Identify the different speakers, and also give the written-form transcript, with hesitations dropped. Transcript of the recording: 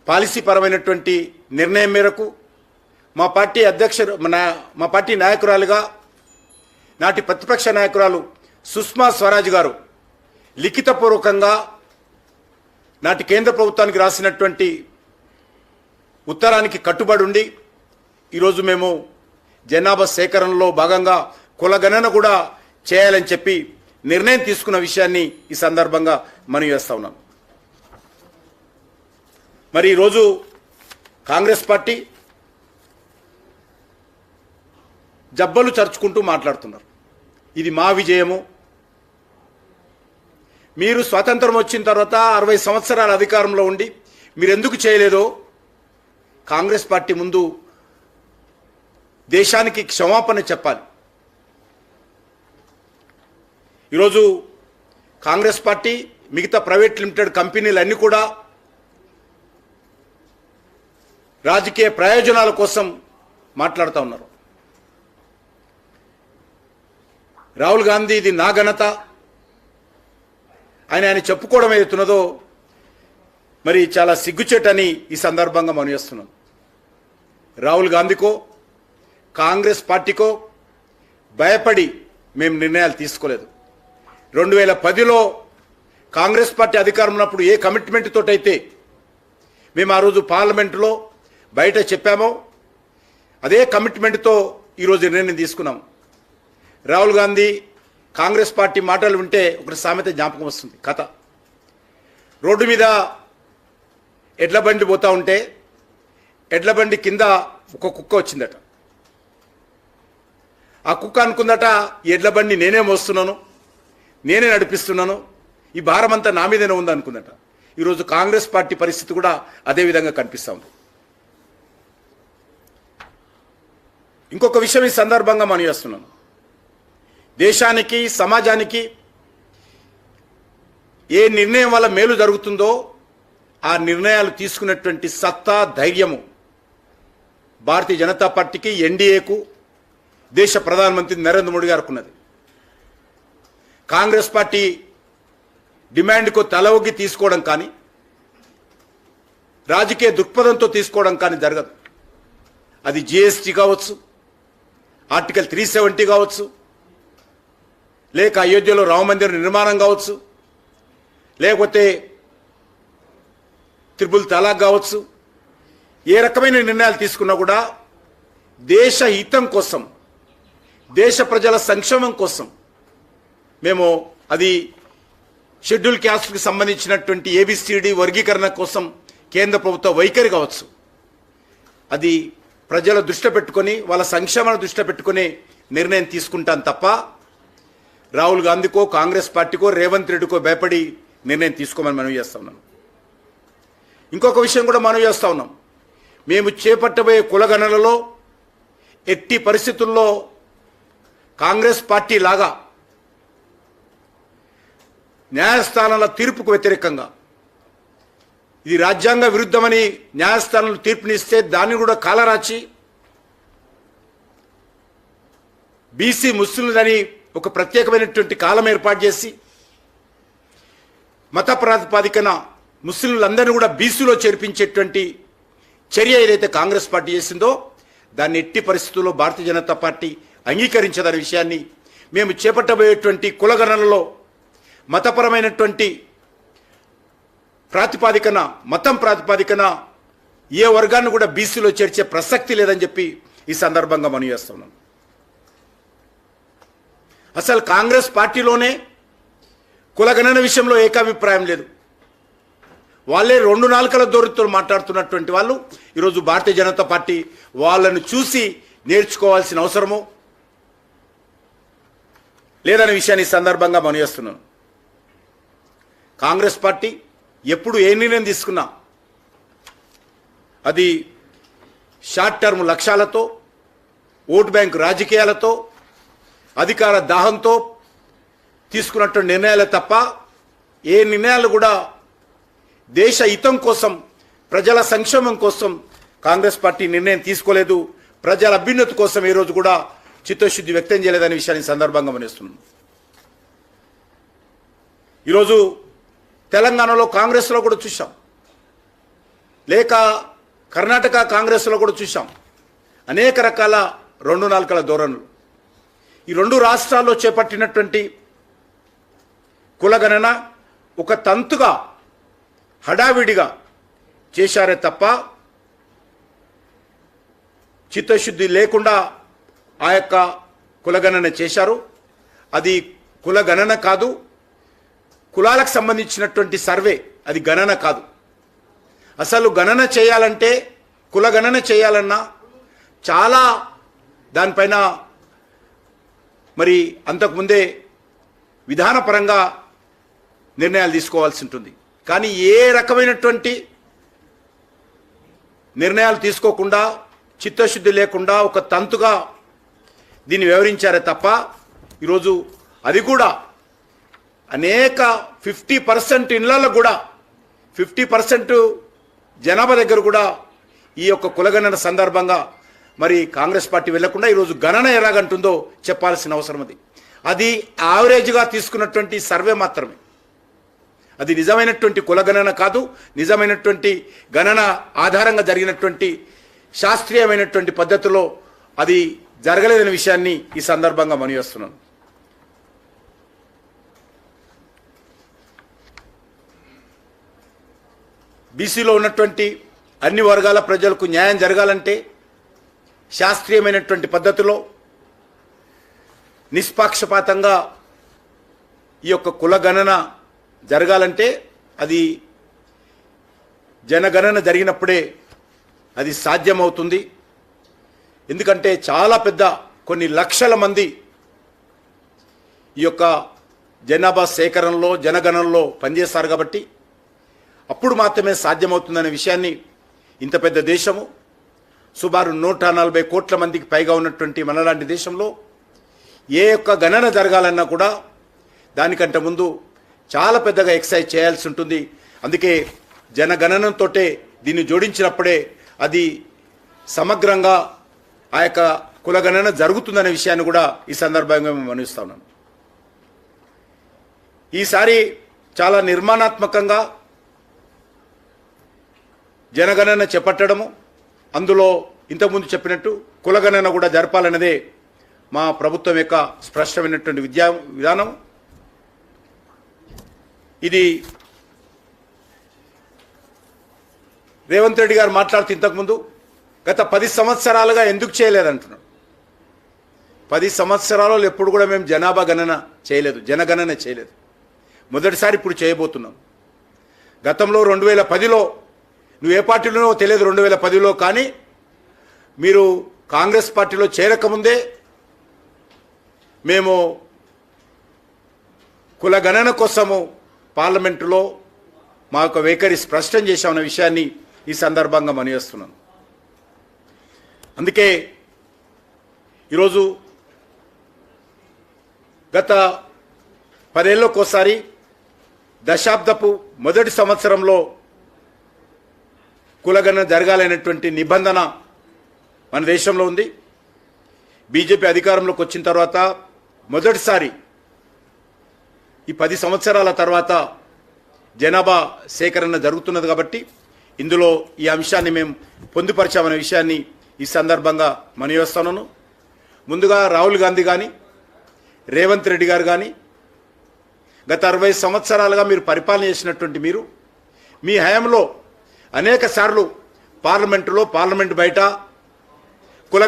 Speaker 1: Policy పరమైనటువంటి నిర్ణయం మేరకు మా పార్టీ నాయకురాలుగా నాటి ప్రతిపక్ష నాయకురాలు సుష్మా స్వరాజ్ గారు లిఖితపూర్వకంగా నాటి కేంద్ర ప్రభుత్వానికి రాసినటువంటి ఉత్తరానికి కట్టుబడి ఉండి ఈరోజు మేము జనాభా సేకరణలో భాగంగా కులగణన కూడా చేయాలని చెప్పి నిర్ణయం తీసుకున్న విషయాన్ని ఈ సందర్భంగా మనవి చేస్తా ఉన్నాను. మరి ఈరోజు కాంగ్రెస్ పార్టీ జబ్బలు చర్చుకుంటూ మాట్లాడుతున్నారు. ఇది మా విజయము, మీరు స్వాతంత్రం వచ్చిన తర్వాత 60 సంవత్సరాల అధికారంలో ఉండి మీరు ఎందుకు చేయలేదో కాంగ్రెస్ పార్టీ ముందు దేశానికి క్షమాపణ చెప్పాలి. ఈరోజు కాంగ్రెస్ పార్టీ మిగతా ప్రైవేట్ లిమిటెడ్ కంపెనీలన్నీ కూడా రాజకీయ ప్రయోజనాల కోసం మాట్లాడుతూ ఉన్నారు. రాహుల్ గాంధీ ఇది నా ఘనత ఆయన చెప్పుకోవడం ఏదైతున్నదో మరి చాలా సిగ్గుచేటని ఈ సందర్భంగా మనం చేస్తున్నాం. రాహుల్ గాంధీకో కాంగ్రెస్ పార్టీకో భయపడి మేము నిర్ణయాలు తీసుకోలేదు. 2010లో కాంగ్రెస్ పార్టీ అధికారం ఉన్నప్పుడు ఏ కమిట్మెంట్ తోటైతే మేము ఆ రోజు పార్లమెంటులో బయట చెప్పామో అదే కమిట్మెంట్తో ఈరోజు నిర్ణయం తీసుకున్నాం. రాహుల్ గాంధీ కాంగ్రెస్ పార్టీ మాటలు వింటే ఒక సామెత జ్ఞాపకం వస్తుంది. కథ, రోడ్డు మీద ఎడ్ల బండి పోతూ ఉంటే ఎడ్ల బండి కింద ఒక కుక్క వచ్చిందట. ఆ కుక్క అనుకుందట ఈ ఎడ్ల బండి నేనే మోస్తున్నాను, నేనే నడిపిస్తున్నాను, ఈ భారం అంతా నా మీదనే ఉంది అనుకుందట. ఈరోజు కాంగ్రెస్ పార్టీ పరిస్థితి కూడా అదే విధంగా కనిపిస్తూ ఉంది. ఇంకొక విషయం ఈ సందర్భంగా మనం చేస్తున్నాను. దేశానికి సమాజానికి ఏ నిర్ణయం వల్ల మేలు జరుగుతుందో ఆ నిర్ణయాలు తీసుకున్నటువంటి సత్తా ధైర్యము భారతీయ జనతా పార్టీకి, ఎన్డీఏకు, దేశ ప్రధానమంత్రి నరేంద్ర మోడీ గారికి ఉన్నది. కాంగ్రెస్ పార్టీ డిమాండ్కు తలవొగ్గి తీసుకోవడం కానీ రాజకీయ దృక్పథంతో తీసుకోవడం కానీ జరగదు. అది జిఎస్టీ కావచ్చు, ఆర్టికల్ 370 కావచ్చు, లేక అయోధ్యలో రామమందిర నిర్మాణం కావచ్చు, లేకపోతే త్రిపుల్ తలాక్ కావచ్చు, ఏ రకమైన నిర్ణయాలు తీసుకున్నా కూడా దేశ హితం కోసం, దేశ ప్రజల సంక్షేమం కోసం మేము అది షెడ్యూల్ క్యాస్ట్కి సంబంధించినటువంటి ఏబిసిడి వర్గీకరణ కోసం కేంద్ర ప్రభుత్వ వైఖరి కావచ్చు, అది ప్రజల దృష్టి పెట్టుకొని వాళ్ళ సంక్షేమాన్ని దృష్టి పెట్టుకుని నిర్ణయం తీసుకుంటాను తప్ప రాహుల్ గాంధీకో కాంగ్రెస్ పార్టీకో రేవంత్ రెడ్డికో భయపడి నిర్ణయం తీసుకోమని మనవి చేస్తా ఉన్నాం. ఇంకొక విషయం కూడా మనవి చేస్తా ఉన్నాం. మేము చేపట్టబోయే కులగణనలో ఎట్టి పరిస్థితుల్లో కాంగ్రెస్ పార్టీ లాగా న్యాయస్థానాల తీర్పుకు వ్యతిరేకంగా ఇది రాజ్యాంగ విరుద్ధమని న్యాయస్థానాలు తీర్పునిస్తే దాన్ని కూడా కాలరాచి బీసీ ముస్లింలని ఒక ప్రత్యేకమైనటువంటి కాలం ఏర్పాటు చేసి మత ప్రాతిపాదికన ముస్లింలందరినీ కూడా బీసీలో చేర్పించేటువంటి చర్య ఏదైతే కాంగ్రెస్ పార్టీ చేసిందో దాన్ని ఎట్టి పరిస్థితుల్లో భారతీయ జనతా పార్టీ అంగీకరించదనే విషయాన్ని, మేము చేపట్టబోయేటువంటి కులగణనలో మతపరమైనటువంటి ప్రాతిపాదికన, మతం ప్రాతిపాదికన ఏ వర్గాన్ని కూడా బీసీలో చేర్చే ప్రసక్తి లేదని చెప్పి ఈ సందర్భంగా మనం చేస్తున్నాం. అసలు కాంగ్రెస్ పార్టీలోనే కులగణన విషయంలో ఏకాభిప్రాయం లేదు. వాళ్ళే 2 నాలుకల దొరితో మాట్లాడుతున్నటువంటి వాళ్ళు ఈరోజు భారతీయ జనతా పార్టీ వాళ్ళను చూసి నేర్చుకోవాల్సిన అవసరము లేదనే విషయాన్ని ఈ సందర్భంగా మనం చేస్తున్నాం. కాంగ్రెస్ పార్టీ ఎప్పుడు ఏ నిర్ణయం తీసుకున్నా అది షార్ట్ టర్మ్ లక్ష్యాలతో, ఓటు బ్యాంక్ రాజకీయాలతో, అధికార దాహంతో తీసుకున్నటువంటి నిర్ణయాలే తప్ప ఏ నిర్ణయాలు కూడా దేశ హితం కోసం, ప్రజల సంక్షేమం కోసం కాంగ్రెస్ పార్టీ నిర్ణయం తీసుకోలేదు. ప్రజల అభ్యున్నతి కోసం ఈ రోజు కూడా చిత్తశుద్ధి వ్యక్తం చేయలేదనే విషయాన్ని సందర్భంగా గమనిస్తున్నాం. ఈరోజు తెలంగాణలో కాంగ్రెస్లో కూడా చూసాం. లేక కర్ణాటక కాంగ్రెస్లో కూడా చూసాం అనేక రకాల రెండు నాలుకల ధోరణులు. ఈ రెండు రాష్ట్రాల్లో చేపట్టినటువంటి కులగణన ఒక తంతుగా హడావిడిగా చేశారే తప్ప చిత్తశుద్ధి లేకుండా ఆ యొక్క కులగణన చేశారు. అది కులగణన కాదు, కులాలకు సంబంధించినటువంటి సర్వే, అది గణన కాదు. అసలు గణన చేయాలంటే, కులగణన చేయాలన్నా చాలా దానిపైన మరి అంతకుముందే విధానపరంగా నిర్ణయాలు తీసుకోవాల్సి ఉంటుంది. కానీ ఏ రకమైనటువంటి నిర్ణయాలు తీసుకోకుండా, చిత్తశుద్ధి లేకుండా ఒక తంతుగా దీన్ని వివరించారే తప్ప ఈరోజు అది కూడా అనేక 50% ఇళ్లలో కూడా 50% జనాభా దగ్గర కూడా ఈ యొక్క కులగణన సందర్భంగా మరి కాంగ్రెస్ పార్టీ వెళ్లకుండా ఈరోజు గణన ఎలాగంటుందో చెప్పాల్సిన అవసరం అది. అది యావరేజ్గా తీసుకున్నటువంటి సర్వే మాత్రమే. అది నిజమైనటువంటి కులగణన కాదు, నిజమైనటువంటి గణన ఆధారంగా జరిగినటువంటి శాస్త్రీయమైనటువంటి పద్ధతిలో అది జరగలేదనే విషయాన్ని ఈ సందర్భంగా మనవి చేస్తున్నాను. బీసీలో ఉన్నటువంటి అన్ని వర్గాల ప్రజలకు న్యాయం జరగాలంటే శాస్త్రీయమైనటువంటి పద్ధతిలో నిష్పాక్షపాతంగా ఈ యొక్క కులగణన జరగాలంటే అది జనగణన జరిగినప్పుడే అది సాధ్యమవుతుంది. ఎందుకంటే చాలా పెద్ద కొన్ని లక్షల మంది ఈ యొక్క జనాభా సేకరణలో జనగణనలో పనిచేస్తారు కాబట్టి అప్పుడు మాత్రమే సాధ్యమవుతుందనే విషయాన్ని, ఇంత పెద్ద దేశము సుమారు 140 కోట్ల మందికి పైగా ఉన్నటువంటి మనలాంటి దేశంలో ఏ యొక్క గణన జరగాలన్నా కూడా దానికంటే ముందు చాలా పెద్దగా ఎక్సర్సైజ్ చేయాల్సి ఉంటుంది. అందుకే జనగణనంతో దీన్ని జోడించినప్పుడే అది సమగ్రంగా ఆ యొక్క కులగణన జరుగుతుందనే విషయాన్ని కూడా ఈ సందర్భంగా మేము మనవిస్తా ఉన్నాను. ఈసారి చాలా నిర్మాణాత్మకంగా జనగణన చేపట్టడము, అందులో ఇంతకుముందు చెప్పినట్టు కులగణన కూడా జరపాలన్నదే మా ప్రభుత్వం యొక్క స్పష్టమైనటువంటి విధానం. ఇది రేవంత్ రెడ్డి గారు మాట్లాడుతూ ఇంతకుముందు గత 10 సంవత్సరాలుగా ఎందుకు చేయలేదంటున్నాడు. 10 సంవత్సరాలలో ఎప్పుడు కూడా మేము జనాభా గణన చేయలేదు, జనగణన చేయలేదు. మొదటిసారి ఇప్పుడు చేయబోతున్నాం. గతంలో 2010లో నువ్వు ఏ పార్టీలోనో తెలియదు, 2010లో కానీ మీరు కాంగ్రెస్ పార్టీలో చేరకముందే మేము కులగణన కోసము పార్లమెంటులో మా యొక్క వైఖరి స్పష్టం చేశామన్న విషయాన్ని ఈ సందర్భంగా మనవిస్తున్నాను. అందుకే ఈరోజు గత 10 ఏళ్ళకోసారి దశాబ్దపు మొదటి సంవత్సరంలో కులగణన జరగాలనేటువంటి నిబంధన మన దేశంలో ఉంది. బీజేపీ అధికారంలోకి వచ్చిన తర్వాత మొదటిసారి ఈ 10 సంవత్సరాల తర్వాత జనాభా సేకరణ జరుగుతున్నది కాబట్టి ఇందులో ఈ అంశాన్ని మేము పొందుపరిచామనే విషయాన్ని ఈ సందర్భంగా మనవిస్తున్నాను. ముందుగా రాహుల్ గాంధీ కానీ రేవంత్ రెడ్డి గారు కానీ గత 60 సంవత్సరాలుగా మీరు పరిపాలన చేసినటువంటి మీరు మీ హయాంలో అనేక సార్లు పార్లమెంటులో, పార్లమెంటు బయట కుల